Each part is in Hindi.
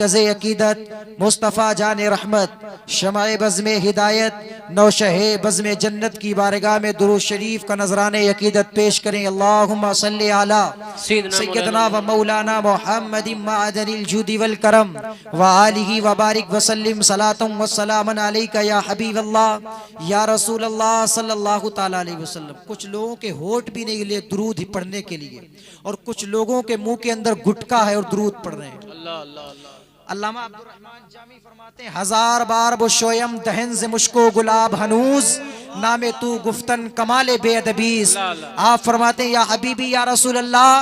क़ज़े अक़ीदत मुस्तफ़ा जान रहमत शमाए बज़्मे हिदायत नौशहे बज़्मे जन्नत की बारगाह में दुरूद शरीफ का नजराने अक़ीदत पेश करें। अल्लाहुम्मा सल्ली अला सय्यदना व मौलाना मुहम्मदिन मअदनिल जुदी वल करम व आलिहि व बारिक व सल्लिम सलातम व सलामन अलैका या हबीबल्लाह या रसूलल्लाह सल्लल्लाहु तआला अलैहि वसल्लम। कुछ लोगों के होठ भी नहीं ले दुरूद ही पढ़ने के लिए, और कुछ लोगों के मुंह के अंदर गुटका है और दुरूद पढ़ रहे हैं। अल्लाह अल्लाह। अल्लामा अब्दुर्रहमान जामी फरमाते हैं, हजार बार वो शोयम दहन से मुश्को गुलाब हनूज नामे तू गुफ्तन कमाले बेअदबीस। आप फरमाते हैं, या हबीबी या रसूल अल्लाह,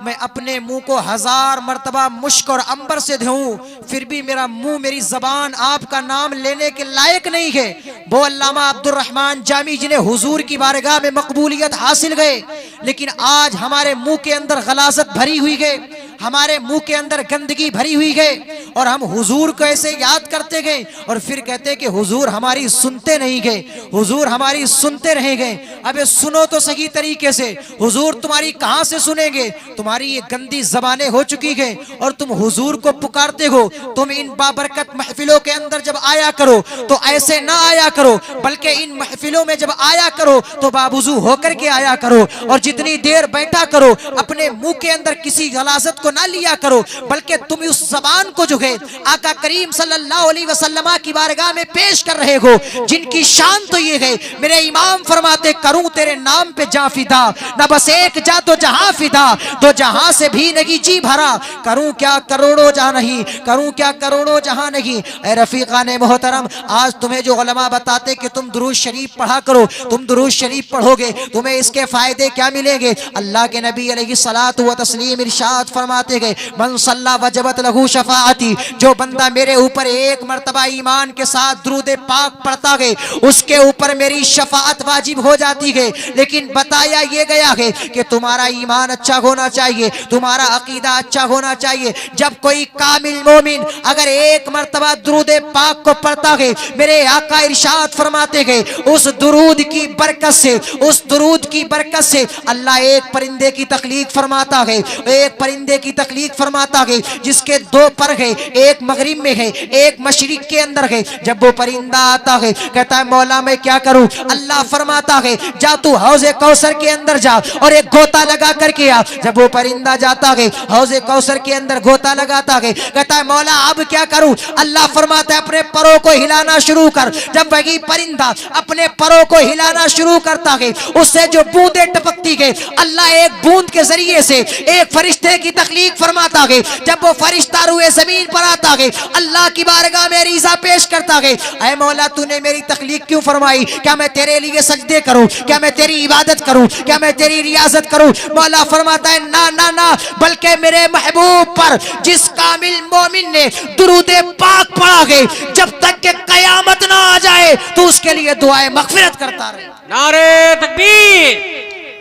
मैं अपने मुंह को हजार मर्तबा मुश्क और अंबर से धोऊं फिर भी मेरा मुंह, मेरी जबान आपका नाम लेने के लायक नहीं है। वो अल्लामा अब्दुर्रहमान जामी जिन्हें हुजूर की बारगाह में मकबूलियत हासिल गए, लेकिन आज हमारे मुंह के अंदर गलाजत भरी हुई गए, हमारे मुंह के अंदर गंदगी भरी हुई गए, और हम हुजूर को ऐसे याद करते गए और फिर कहते कि हुजूर हमारी सुनते नहीं गए, हुजूर हमारी सुनते रह गए। अबे सुनो तो सही तरीके से, हुजूर तुम्हारी कहां से सुनेंगे? तुम्हारी ये गंदी जबानें हो चुकी है और तुम हुजूर को पुकारते हो। तुम इन बाबरकत महफिलों के अंदर जब आया करो तो ऐसे ना आया करो, बल्कि इन महफिलों में जब आया करो तो बावुजू होकर के आया करो, और जितनी देर बैठा करो अपने मुंह के अंदर किसी गलाजत को ना लिया करो, बल्कि तुम उस जबान को जो है आका करीम सल्लल्लाहु अलैहि वसल्लम की बारगाह में पेश कर रहे हो, जिनकी शान तो ये है, मेरे इमाम फरमाते, करूं तेरे नाम पे जा फिदा, न बस एक जा तो जहां फिदा, दो जहां से भी नहीं जी भरा, करूं क्या करोड़ों जहां नहीं, करूं क्या करोड़ों जहां नहीं। ऐ रफीकान मोहतरम, आज तुम्हें जो उलमा बताते कि तुम दुरूद शरीफ पढ़ा करो, तुम दुरूद शरीफ पढ़ोगे तुम्हें इसके फायदे क्या मिलेंगे? अल्लाह के नबी अलैहि सलातु व तस्लीम इरशाद फरमाते गए, मन सल्ला वजबत लहू शफाअती, जो बंदा मेरे ऊपर एक मर्तबा ईमान के साथ दुरूद पाक पढ़ता है उसके ऊपर मेरी शफाअत वाजिब हो जाती है। लेकिन बताया ये गया है कि तुम्हारा ईमान अच्छा होना चाहिए, तुम्हारा अकीदा अच्छा होना चाहिए। जब कोई कामिल मोमिन अगर एक मर्तबा दुरूद पाक को पढ़ता है, मेरे आका इरशाद फरमाते गए, उस दुरूद की बरकत से, उस दुरूद की बरकत से अल्लाह एक परिंदे की तखलीक फरमाता है, एक परिंदे की तखलीक फरमाता है जिसके दो पर है, एक मगरिब में है, एक मशरिक के अंदर है। जब वो परिंदा आता है कहता है, मौला मैं क्या करूं? अल्लाह फरमाता है, जा तू हौज़े कौसर के अंदर जा और एक गोता लगा करके आ। जब वो परिंदा जाता है हौज़े कौसर के अंदर गोता लगाता है, कहता है, मौला अब क्या करूं? अल्लाह फरमाता है, अपने परों को हिलाना शुरू कर। जब वही परिंदा अपने परों को हिलाना शुरू करता है, उससे जो बूंदें टपकती है, अल्लाह एक बूंद के जरिए से एक फरिश्ते की तखलीक फरमाता है। जब वो फरिश्ता रुए जमीन पर आता है, अल्लाह की बारगाह में रिज़ा पेश करता है, ऐ मौला तूने मेरी तखलीक क्यों फरमाई? क्या मैं तेरे लिए सजदे करूं? क्या मैं तेरी इबादत करूं? क्या मैं तेरी रियाजत करूं? मौला फरमाता है, ना ना ना, बल्कि मेरे महबूब पर जिस कामिल मोमिन ने दुरूद पाक पढ़ा है, जब तक के कयामत ना आ जाए तो उसके लिए दुआए मगफिरत करता रहे। नारे तकबीर,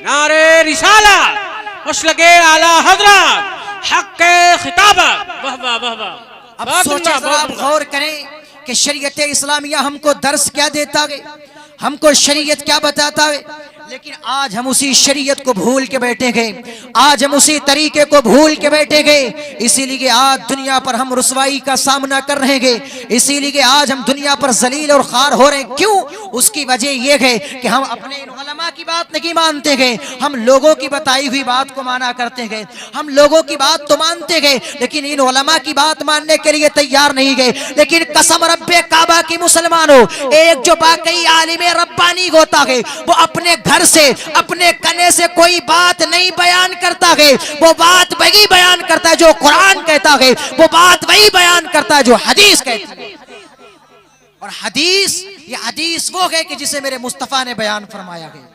नारे रिसाला, मसलके आला हजरत, हक खिताबत। वाह वाह वाह वाह। अब सोचे जरा, आप गौर करें कि शरीयत इस्लामिया हमको दर्स क्या देता है, हमको शरीयत क्या बताता है। लेकिन आज हम उसी शरीयत को भूल के बैठे गए, आज हम उसी तरीके को भूल के बैठे गए। इसीलिए आज दुनिया पर हम रुसवाई का सामना कर रहे हैं, इसीलिए आज हम दुनिया पर जलील और खार हो रहे हैं। क्यों? उसकी वजह यह है कि हम अपने इन उलमा की बात नहीं मानते गए, हम लोगों की बताई हुई बात को माना करते गए। हम लोगों की बात तो मानते गए, लेकिन इन उलमा की बात मानने के लिए तैयार नहीं गए। लेकिन कसम रब्बे काबा की मुसलमानों, एक जो बाकई आलिम रब्बानी होता है, वो अपने घर से, अपने कने से कोई बात नहीं बयान करता है, वो बात वही बयान करता है जो कुरान कहता है, वो बात वही बयान करता है जो हदीस कहती है। और हदीस, ये हदीस वो है कि जिसे मेरे मुस्तफा ने बयान फरमाया है।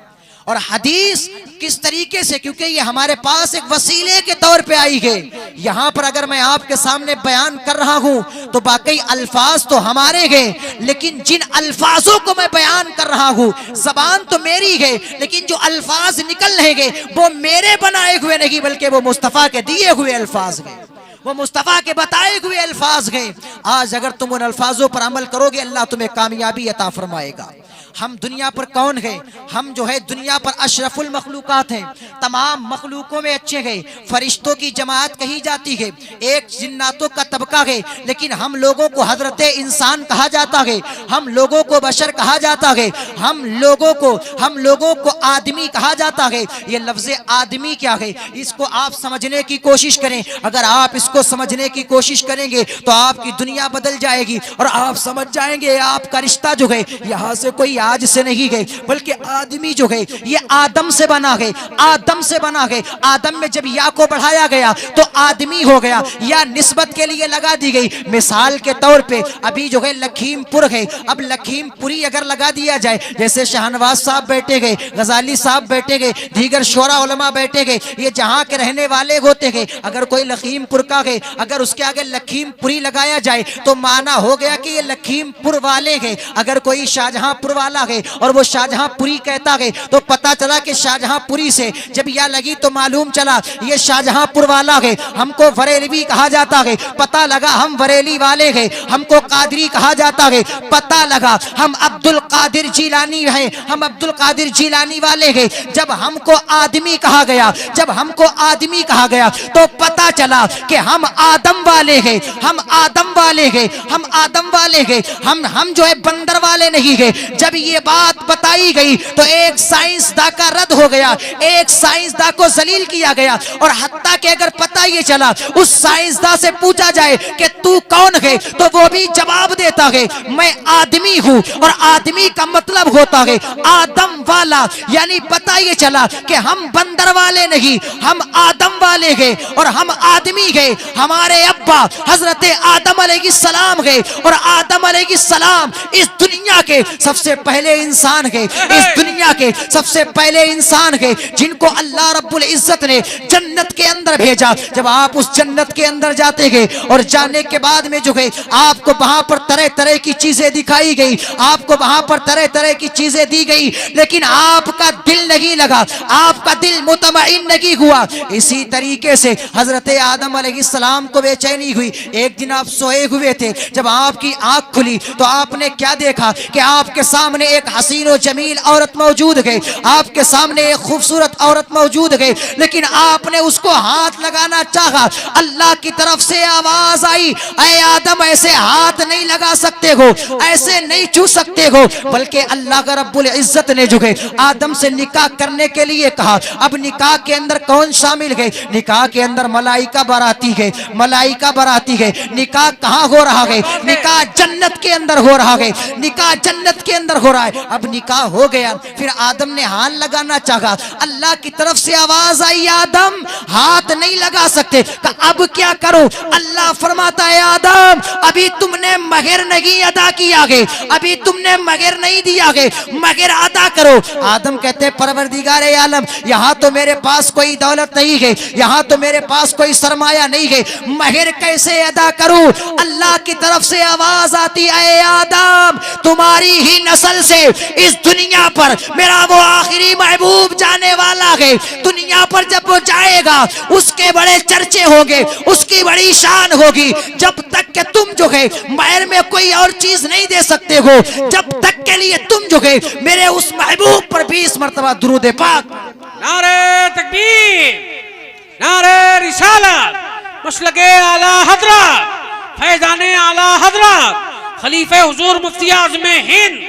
और हदीस किस तरीके से, क्योंकि ये हमारे पास एक वसीले के तौर पे आई है। यहाँ पर अगर मैं आपके सामने बयान कर रहा हूँ तो बाकी अल्फाज तो हमारे हैं, लेकिन जिन अल्फाजों को मैं बयान कर रहा हूँ, जबान तो मेरी है, लेकिन जो अल्फाज निकल रहे हैं वो मेरे बनाए हुए नहीं, बल्कि वो मुस्तफ़ा के दिए हुए अल्फाज हैं, वो मुस्तफ़ा के बताए हुए अल्फाज हैं। आज अगर तुम उन अल्फाजों पर अमल करोगे, अल्लाह तुम्हें कामयाबी अता फरमाएगा। हम दुनिया पर कौन है? हम जो है दुनिया पर अशरफुल मखलूकात हैं, तमाम मखलूकों में अच्छे हैं, फरिश्तों की जमात कही जाती है, एक जिन्नातों का तबका है, लेकिन हम लोगों को हजरत इंसान कहा जाता है, हम लोगों को बशर कहा जाता है, हम लोगों को आदमी कहा जाता है। ये लफ्ज़ आदमी क्या है, इसको आप समझने की कोशिश करें। अगर आप इसको समझने की कोशिश करेंगे तो आपकी दुनिया बदल जाएगी और आप समझ जाएंगे आपका रिश्ता जो है यहाँ से कोई आज से नहीं है, बल्कि आदमी जो है ये आदम से बना है, आदम से बना है। आदम में जब या को बढ़ाया गया तो आदमी हो गया, या निस्बत के लिए लगा दी गई। मिसाल के तौर पे अभी जो है लखीमपुर है, अब लखीमपुरी अगर लगा दिया जाए, जैसे शाहनवाज साहब बैठे गए, गजाली साहब बैठे गए, दीगर शोरा उलमा बैठे गए, ये जहाँ के रहने वाले होते हैं, अगर कोई लखीमपुर का है, अगर उसके आगे लखीमपुरी लगाया जाए तो माना हो गया कि ये लखीमपुर वाले हैं। अगर कोई शाहजहांपुर वाला है और वो शाहजहांपुरी कहता है तो पता चला कि शाहजहांपुरी से जब यह लगी तो मालूम चला ये शाहजहांपुर वाला है। हमको बरेलवी कहा जाता है, पता लगा हम बरेली वाले हैं। हमको कादरी कहा जाता है, पता लगा हम अब्दुल कादिर जिलानी हैं, हम अब्दुल कादिर जिलानी वाले हैं। जब हमको आदमी कहा गया, जब हमको आदमी कहा गया तो पता चला कि हम आदम वाले हैं, हम आदम वाले हैं, हम आदम वाले हैं, हम जो है बंदर वाले नहीं हैं। जब ये बात बताई गई तो एक साइंसदा का रद्द हो गया, एक साइंसदा को जलील किया गया। और हत्ता के अगर पता ये चला उस साइंसदा से पूछा जाए कि तू कौन है, तो वो भी जवाब देता है मैं आदमी हूँ, और आदमी का मतलब होता है आदम वाला। यानी पता ये चला कि हम बंदर वाले नहीं, हम आदम वाले हैं और हम आदमी हैं। हमारे अब्बा हजरत आदम अलैहिस्सलाम है और आदम अलैहिस्सलाम इस दुनिया के सबसे पहले इंसान है, इस दुनिया के सबसे पहले इंसान है जिनको अल्लाह रब्बुल इज्जत ने जन्नत के अंदर भेजा। जब आप उस जन्नत के अंदर जाते हैं और जाने के बाद में जो है आपको वहां पर तरह तरह की चीजें दिखाई गई, आपको वहां पर तरह तरह की चीजें दी गई, लेकिन आपका दिल नहीं लगा, आपका दिल मुतमईन नहीं हुआ। इसी तरीके से हजरत आदम अलैहिस्सलाम को बेचैनी हुई। एक दिन आप सोए हुए थे, जब आपकी आंख खुली तो आपने क्या देखा कि आपके सामने एक हसीन और जमील औरत मौजूद है, आपके सामने एक खूबसूरत औरत मौजूद है, लेकिन आपने उसको हाथ लगाना चाहा। अल्लाह की तरफ से आवाज आई, ऐ आदम ऐसे हाथ नहीं लगा सकते हो, ऐसे नहीं छू सकते हो। बल्कि अल्लाह का रब्बुल इज्जत ने जो है आदम से निकाह करने के लिए कहा। अब निकाह के अंदर कौन शामिल है? निकाह के अंदर मलाइका बराती है, मलाइका बराती है। निकाह कहाँ हो रहा है? निकाह जन्नत के अंदर हो रहा है, निकाह जन्नत के अंदर हो रहा है। अब निकाह हो गया, फिर आदम ने हाथ लगाना चाहा, अल्लाह की तरफ से आवाज आई आदम हाथ नहीं लगा सकते। अब क्या करो? अल्लाह फरमाता है आदम अभी तुमने महर नहीं अदा किया है, अभी तुमने महर नहीं दिया है, महर अदा करो। आदम कहते परवरदिगारे आलम यहाँ तो मेरे पास कोई दौलत नहीं है, यहाँ तो मेरे पास कोई सरमाया नहीं है, महर कैसे अदा करूं? अल्लाह की तरफ से आवाज आती है आदम तुम्हारी ही नस्ल से इस दुनिया पर मेरा वो आखिरी महबूब जाने वाला है। दुनिया पर जब वो जाएगा उसके बड़े चर्चे होंगे, उसकी बड़ी शान होगी। जब तक के तुम जो है महर में कोई और चीज नहीं दे सकते हो, जब तक के लिए तुम जो है मेरे उस महबूब पर 20 मरतबा दुरूद पाक। नारे तकबीर, नारे रिसालत, मसलके आला हजरत, फैजाने आला हजरत, खलीफे हुजूर मुफ्ती आज़म हिंद।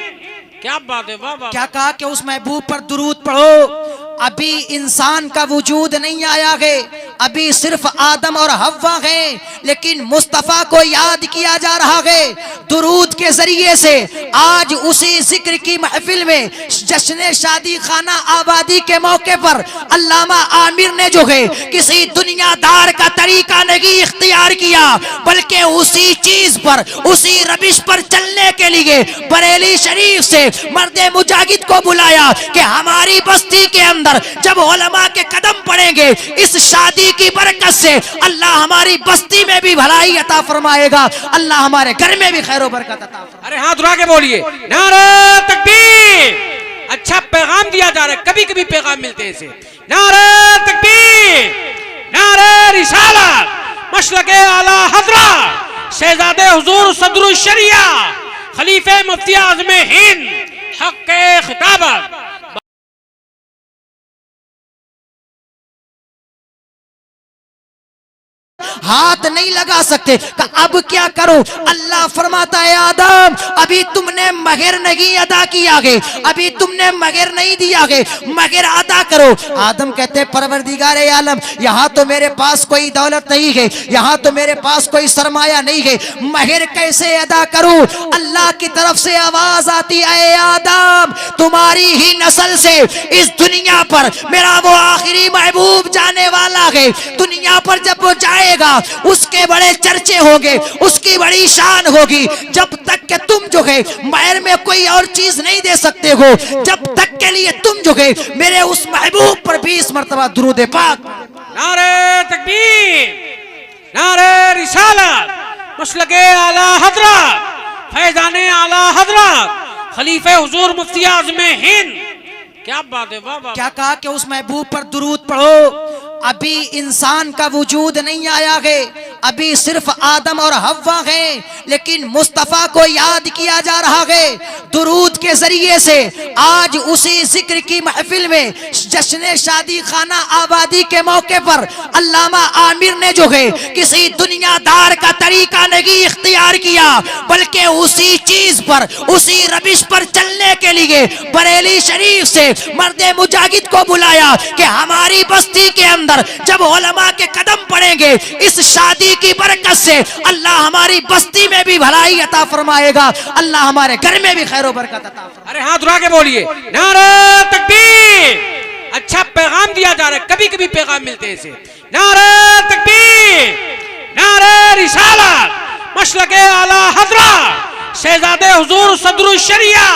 क्या बात है, वाह वाह। क्या कहा कि उस महबूब पर दुरूद पढ़ो। अभी इंसान का वजूद नहीं आया है, अभी सिर्फ आदम और हव्वा है, लेकिन मुस्तफा को याद किया जा रहा है दुरूद के जरिए से। आज उसी जिक्र की महफिल में जश्न शादी खाना आबादी के मौके पर अल्लामा आमिर ने जो है किसी दुनियादार का तरीका नहीं इख्तियार किया, बल्कि उसी चीज पर, उसी रबिश पर चलने के लिए बरेली शरीफ से मर्दे मुजाहिद को बुलाया कि हमारी बस्ती के अंदर जब उलमा के कदम पड़ेंगे इस शादी की बरकत से अल्लाह हमारी बस्ती में भी भलाई अता फरमाएगा, अल्लाह हमारे घर में भी खैर बरकत अता फरमाएगा। अरे हाथ उठा के बोलिए नारे तकबीर। अच्छा पैगाम दिया जा रहा है, कभी कभी पैगाम मिलते हैं ऐसे। नारे तकबीर, नारे रिसालत, मसलके आला हजरत शहजादे हुजूर सदरुश शरिया खलीफे मुफ्ती आज़म हिंद हक खिताबत। हाथ नहीं लगा सकते। अब क्या करो? अल्लाह फरमाता है आदम अभी तुमने मगर नहीं अदा किया है, अभी तुमने मगर नहीं दिया है, मगर अदा करो। आदम कहते हैं परवरदिगारे आलम यहाँ तो मेरे पास कोई दौलत नहीं है, यहाँ तो मेरे पास कोई सरमाया नहीं है, मगर कैसे अदा करूं? अल्लाह की तरफ से आवाज आती है आदम तुम्हारी ही नस्ल से इस दुनिया पर मेरा वो आखिरी महबूब जाने वाला है। दुनिया पर जब वो जाएगा उसके बड़े चर्चे होंगे, उसकी बड़ी शान होगी। जब तक के तुम जो है महर में कोई और चीज नहीं दे सकते हो, जब तक के लिए तुम जो है मेरे उस महबूब पर 20 मरतबा दुरूद पाक। नारे तकबीर, नारे रिसालत, मसलके आला हजरत, फैजाने आला हजरत, खलीफे हुजूर मुफ्ती आज़म हिंद। क्या बात है, वाह वाह। क्या कहा कि उस महबूब पर दुरूद पढ़ो। अभी इंसान का वजूद नहीं आया है, अभी सिर्फ आदम और हव्वा हैं, लेकिन मुस्तफा को याद किया जा रहा है दुरूद के जरिए से। आज उसी जिक्र की महफिल में जश्न शादी खाना आबादी के मौके पर अल्लामा आमिर ने जो है किसी दुनियादार का तरीका नहीं इख्तियार किया, बल्कि उसी चीज पर, उसी रबिश पर चलने के लिए बरेली शरीफ से मर्दे मुजाहिद को बुलाया कि हमारी बस्ती के अंदर जब उलमा के कदम पड़ेंगे इस शादी की बरकत से अल्लाह हमारी बस्ती में भी भलाई अता फरमाएगा, अल्लाह हमारे घर में भी खैर बरकत अता फरमाएगा। अरे हाथ उठा के बोलिए नारे तकबीर। अच्छा पैगाम दिया जा रहा है, कभी कभी पैगाम मिलते हैं इसे। नारे तकबीर, नारे रिसालत, मसलके आला हजरत, शहजादे हुजूर सदरुल शरिया,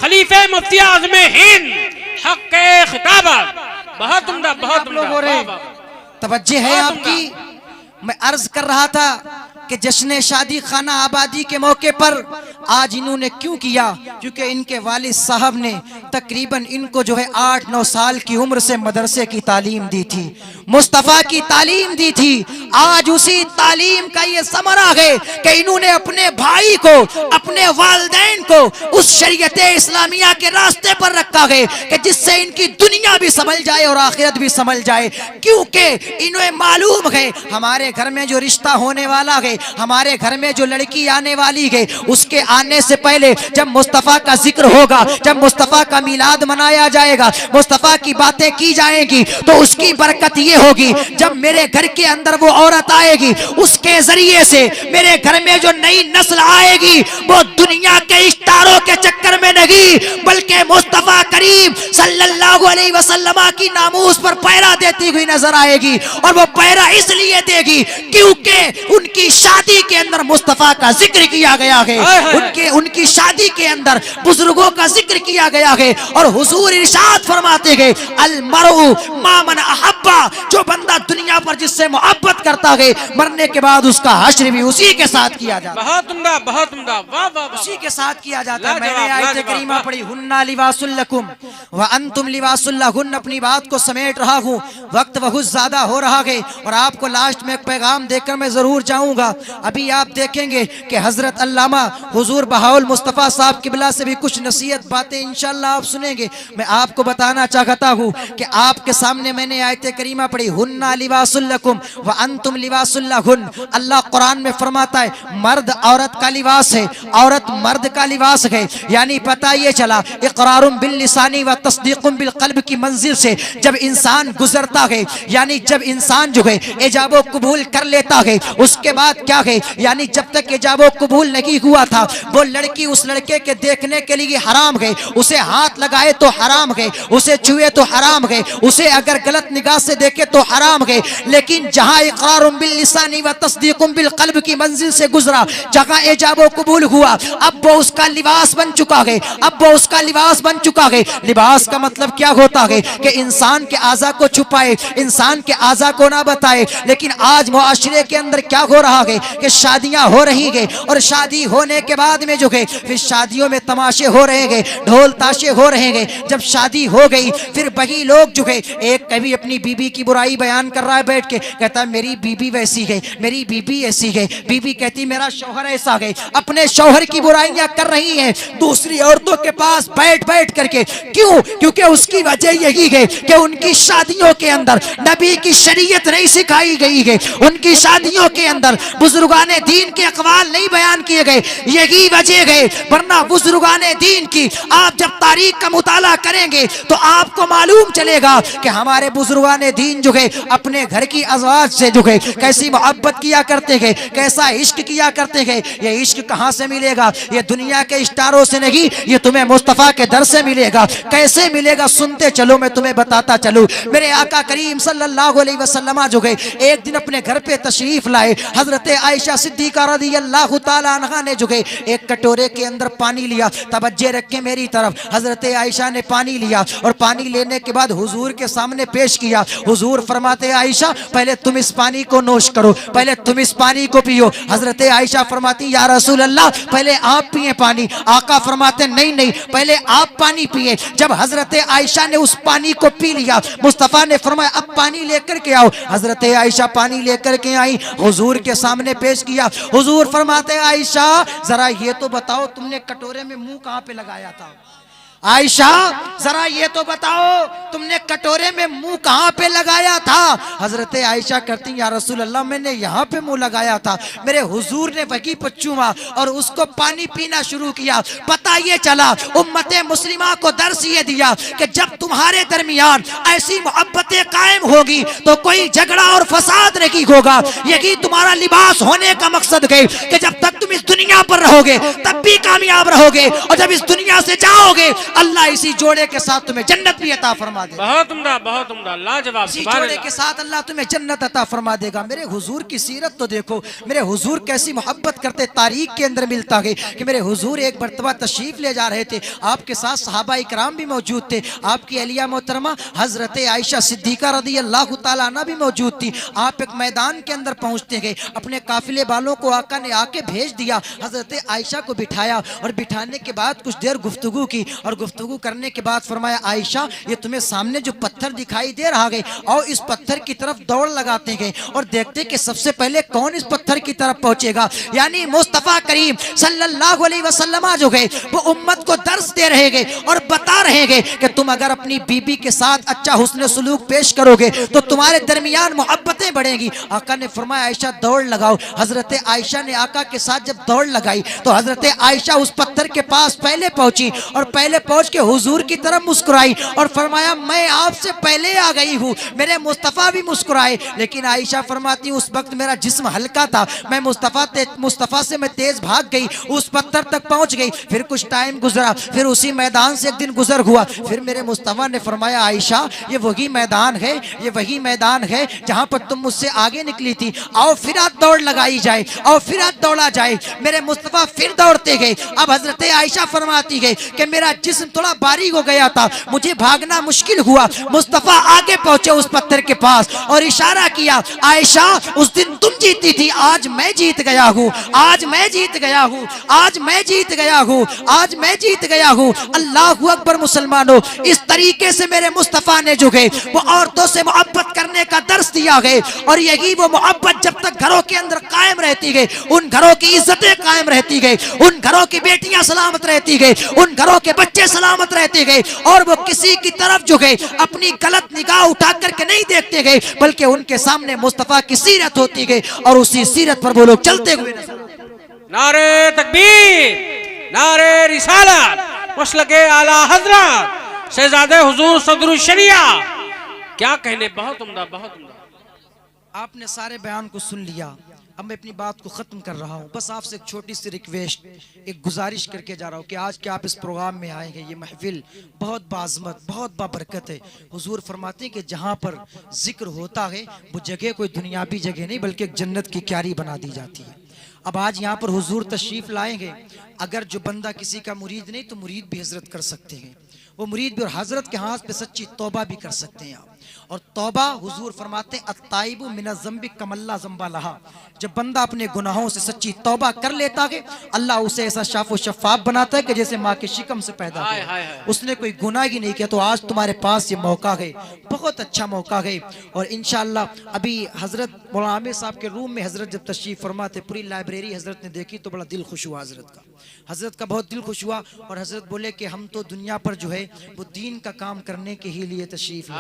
खलीफे मुफ्ती आज़म हिंद, हक खिताबत। बहुत उम्दा, बहुत उम्दा। तवज्जो है आपकी। मैं अर्ज कर रहा था कि जश्न शादी खाना आबादी के मौके पर आज इन्होंने क्यों किया, क्योंकि इनके वालिद साहब ने तकरीबन इनको जो है 8-9 साल की उम्र से मदरसे की तालीम दी थी, मुस्तफ़ा की तालीम दी थी। आज उसी तालीम का ये समरा है कि इन्होंने अपने भाई को, अपने वालिदैन को उस शरीयत इस्लामिया के रास्ते पर रखा है कि जिससे इनकी दुनिया भी संभल जाए और आखिरत भी संभल जाए। क्योंकि इन्हें मालूम है हमारे घर में जो रिश्ता होने वाला है, हमारे घर में जो लड़की आने वाली है, उसके आने से पहले जब मुस्तफ़ा का जिक्र होगा, जब मुस्तफ़ा का मिलाद मनाया जाएगा, मुस्तफ़ा की बातें की जाएंगी, तो उसकी बरकत ये होगी जब मेरे घर के अंदर वो औरत आएगी, उसके जरिए से मेरे घर में जो नई नस्ल आएगी वो दुनिया के इश्तारों के चक्कर में नहीं, बल्कि मुस्तफ़ा करीम सल्लल्लाहु अलैहि वसल्लम की नामूस पर पैरा देती हुई नजर आएगी। और वो पैरा इसलिए देगी क्योंकि उनकी शादी के अंदर मुस्तफ़ा का जिक्र किया गया है, उनकी शादी के अंदर बुजुर्गों का जिक्र किया गया है। और हुजूर इरशाद फरमाते हैं अल मरउ मा मन अहब्बा, जो बंदा दुनिया पर जिससे मोहब्बत करता है मरने के बाद उसका हश्र भी उसी के साथ किया जाता है। बहुत उम्दा, बहुत उम्दा, वाह वाह, उसी के साथ किया जाता है। मैंने आयत करीमा पढ़ी हुन्ना लिबासुल लकुम व अंतुम लिबासुल लहुन। अपनी बात को समेट रहा हूँ, वक्त बहुत ज्यादा हो रहा है और आपको लास्ट में एक पैगाम देकर मैं जरूर जाऊंगा। अभी आप देखेंगे कि हजरत अल्लामा हुजूर बहाउल मुस्तफ़ा साहब किबला से भी कुछ नसीहत बातें इंशाअल्लाह आप सुनेंगे। मैं आपको बताना चाहता हूँ कि आपके सामने मैंने आयत करीमा पढ़ी हुन्ना लिबासुल लकुम व अंतुम लिबासुल लहुन। अल्लाह कुरान में फरमाता है मर्द औरत का लिबास है, औरत मर्द का लिबास है। यानी पता ये चला इकरारुम बिल लिसानी व तस्दीकुम बिल क़ल्ब की मंजिल से जब इंसान गुजरता है, यानी जब इंसान जो है इजाबो कबूल कर लेता है, उसके बाद क्या है, यानी जब तक इजाबो कबूल नहीं हुआ था वो लड़की उस लड़के के देखने के लिए हराम है, उसे हाथ लगाए तो हराम है, उसे छुए तो हराम है, उसे अगर गलत निगाह से देखे तो हराम है। लेकिन जहां इकरारुम बिल लिसानी व तस्दीकुम बिल क़ल्ब की मंजिल से गुजरा, जहां इजाबो कबूल हुआ, अब वो उसका लिबास बन चुका है, अब वो उसका लिबास बन चुका है। लिबास का मतलब क्या होता है कि इंसान के आज़ा को छुपाए, इंसान के आज़ा को ना बताए। लेकिन आज मुआशरे के अंदर क्या हो रहा है कि शादियां हो रही है और शादी होने के बाद में जो है फिर शादियों में तमाशे हो रहे हैं, ढोल ताशे हो रहे हैं। जब शादी हो गई फिर वही लोग जो है, एक कभी अपनी बीबी की बुराई बयान कर रहा है बैठ के, कहता है मेरी बीबी वैसी है, मेरी बीबी ऐसी है। बीबी कहती मेरा शौहर ऐसा है, अपने शौहर की बुराइयां कर रही है दूसरी औरतों के पास बैठ बैठ करके। क्यों? क्योंकि उसकी वजह यही है कि उनकी शादियों के अंदर नबी की शरीयत नहीं सिखाई गई है, उनकी शादियों के अंदर बुजुर्गाने दीन के अक़वाल नहीं बयान किए गए, यही वजह है। वरना बुजुर्गाने दीन की आप जब तारीख का मुताला करेंगे तो आपको मालूम चलेगा कि हमारे बुजुर्गाने दीन जो है अपने घर की अज़वाज से जो है कैसी मोहब्बत किया करते हैं, कैसा इश्क किया करते हैं। ये इश्क कहां से मिलेगा? ये दुनिया के स्टारों से नहीं, ये तुम्हें मुस्तफ़ा के दर से मिलेगा। कैसे मिलेगा? सुनते चलो, मैं तुम्हें बताता चलूं। मेरे आका करीम सल्लल्लाहु अलैहि वसल्लम जो है एक दिन अपने घर पे तशरीफ लाए। हजरत आयशा सिद्दीका रज़ियल्लाहु ताला अन्हा ने जो है एक कटोरे के अंदर पानी लिया। तवज्जो रखें मेरी तरफ। हजरत आयशा ने पानी लिया और पानी लेने के बाद हुजूर के सामने पेश किया। हुजूर फरमाते आयशा पहले तुम इस पानी को नोश करो, पहले तुम इस पानी को पियो। हजरत आयशा फरमाती या रसूल अल्लाह पहले आप पिए पानी। आका फरमाते नहीं नहीं, पहले आप पानी पिए। जब हजरत आयशा ने उस पानी को पी लिया, मुस्तफ़ा ने फरमाया अब पानी लेकर के आओ। हजरत आयशा पानी लेकर के आई, हुजूर के सामने पेश किया। हुजूर फरमाते आयशा जरा ये तो बताओ तुमने कटोरे में मुंह कहां पे लगाया था? आयशा जरा ये तो बताओ तुमने कटोरे में मुंह कहां पे लगाया था? हजरत आयशा करती या रसूल अल्लाह मैंने यहाँ पे मुंह लगाया था। मेरे हुजूर ने वही पर चूमा और उसको पानी पीना शुरू किया। पता ये चला उम्मते मुस्लिमा को दर्स ये दिया कि जब तुम्हारे दरमियान ऐसी मोहब्बतें कायम होगी तो कोई झगड़ा और फसाद नहीं होगा। यही तुम्हारा लिबास होने का मकसद है कि जब तक तुम इस दुनिया पर रहोगे तब भी कामयाब रहोगे और जब इस दुनिया से जाओगे अल्लाह इसी जोड़े के साथ तुम्हें जन्नत भी अता फरमा देगा। बहुत उम्दा, बहुत उम्दा, लाजवाब। इसी जोड़े के साथ अल्लाह तुम्हें जन्नत अता फरमा देगा। मेरे हुजूर की सीरत तो देखो, मेरे हुजूर कैसी मोहब्बत करते। तारीख के अंदर मिलता है कि मेरे हुजूर एक मर्तबा तशरीफ ले जा रहे थे, आपके साथ सहाबा इकराम भी मौजूद थे। आपकी अलिया मोहतरमा हजरत आयशा सिद्दीका रज़ियल्लाहु ताला अन्हा भी मौजूद थी। आप एक मैदान के अंदर पहुंचते गए, अपने काफिले वालों को आका ने आके भेज दिया। हजरत आयशा को बिठाया और बिठाने के बाद कुछ देर गुफ्तगू की और गुफ्तगू करने के बाद फरमाया आयशा ये तुम्हें सामने जो पत्थर दिखाई दे रहा है और इस पत्थर की तरफ दौड़ लगाते गए और देखते कि सबसे पहले कौन इस पत्थर की तरफ पहुंचेगा। यानी मुस्तफ़ा करीम सल्लल्लाहु अलैहि वसल्लम जो है वो उम्मत को दर्स दे रहे हैं और बता रहे हैं कि तुम अगर अपनी बीबी के साथ अच्छा हुस्न सलूक पेश करोगे तो तुम्हारे दरमियान मोहब्बतें बढ़ेंगी। आका ने फरमाया आयशा दौड़ लगाओ। हजरत आयशा ने आका के साथ जब दौड़ लगाई तो हजरत आयशा उस पत्थर के पास पहले पहुंची और पहले पहुंच के हुजूर की तरफ मुस्कुराई और फरमाया मैं आपसे पहले आ गई हूँ। मेरे मुस्तफ़ा भी मुस्कुराए, लेकिन आयशा फरमाती उस वक्त मेरा जिस्म हल्का था, मैं मुस्तफ़ा से मैं तेज भाग गई, उस पत्थर तक पहुंच गई। फिर कुछ टाइम गुजरा, फिर उसी मैदान से एक दिन गुजर हुआ। फिर मेरे मुस्तफ़ा ने फरमाया आयशा ये वही मैदान है, ये वही मैदान है जहाँ पर तुम मुझसे आगे निकली थी। आओ फिर आज दौड़ लगाई जाए, आओ फिर आज दौड़ा जाए। मेरे मुस्तफ़ा फिर दौड़ते गए। अब हजरत आयशा फरमाती गई कि मेरा जिस्म थोड़ा बारीक हो गया था, मुझे भागना मुश्किल हुआ। मुस्तफ़ा आगे पहुंचे उस पत्थर के पास और इशारा किया आयशा उस दिन तुम जीती थी, आज मैं जीत गया हूँ, आज मैं जीत गया हूँ, आज मैं जीत गया हूँ, आज मैं जीत गया हूँ। अल्लाहु अकबर। मुसलमानों इस तरीके से मेरे मुस्तफ़ा ने जो है वो औरतों से मोहब्बत करने का दर्स दिया है और यही वो मोहब्बत जब तक घरों के अंदर कायम रहती है उन घरों की इज्जतें कायम रहती है, उन घरों की बेटियां सलामत रहती है, उन घरों के बच्चे सलामत रहते गए और वो किसी की तरफ जो गए अपनी गलत निगाह उठा करके नहीं देखते गए, बल्कि उनके सामने मुस्तफ़ा की सीरत होती गई और उसी सीरत पर वो लोग चलते हुए। नारे तकबीर, नारे रिसालत, मसलके आला हजरत शहजादे हुजूर सदरुल शरिया। क्या कहने, बहुत उम्दा, बहुत उम्दा। आपने सारे बयान को सुन लिया, अब मैं अपनी बात को ख़त्म कर रहा हूँ। बस आपसे एक छोटी सी रिक्वेस्ट, एक गुजारिश करके जा रहा हूँ कि आज के आप इस प्रोग्राम में आए हैं, ये महफिल बहुत बाज़मत, बहुत बाबरकत है। हुजूर फरमाते हैं कि जहाँ पर जिक्र होता है वो जगह कोई दुनियावी जगह नहीं बल्कि एक जन्नत की क्यारी बना दी जाती है। अब आज यहाँ पर हुजूर तशरीफ़ लाएंगे, अगर जो बंदा किसी का मुरीद नहीं तो मुरीद भी हजरत कर सकते हैं, वो मुरीद भी और हजरत के हाथ पे सच्ची तौबा भी कर सकते हैं आप। और तौबा हुजूर फरमाते अत्ताइबु मिनज़ ज़ंबि कमल्ला ज़ंबा लहा, जब बंदा अपने गुनाहों से सच्ची तौबा कर लेता है अल्लाह उसे ऐसा शाफ़ो शफ़ाफ बनाता है कि जैसे माँ के शिकम से पैदा हुआ, उसने कोई गुनाह ही नहीं किया। तो आज तुम्हारे पास ये मौका है, बहुत अच्छा मौका है। और इंशाअल्लाह अभी हज़रत मौलाना आमिर साहब के रूम में हज़रत जब तशरीफ़ फरमाते पूरी लाइब्रेरी हज़रत ने देखी तो बड़ा दिल खुश हुआ हज़रत का बहुत दिल खुश हुआ। और हज़रत बोले कि हम तो दुनिया पर जो है वो दीन का काम करने के ही लिए तशरीफ़ लाए।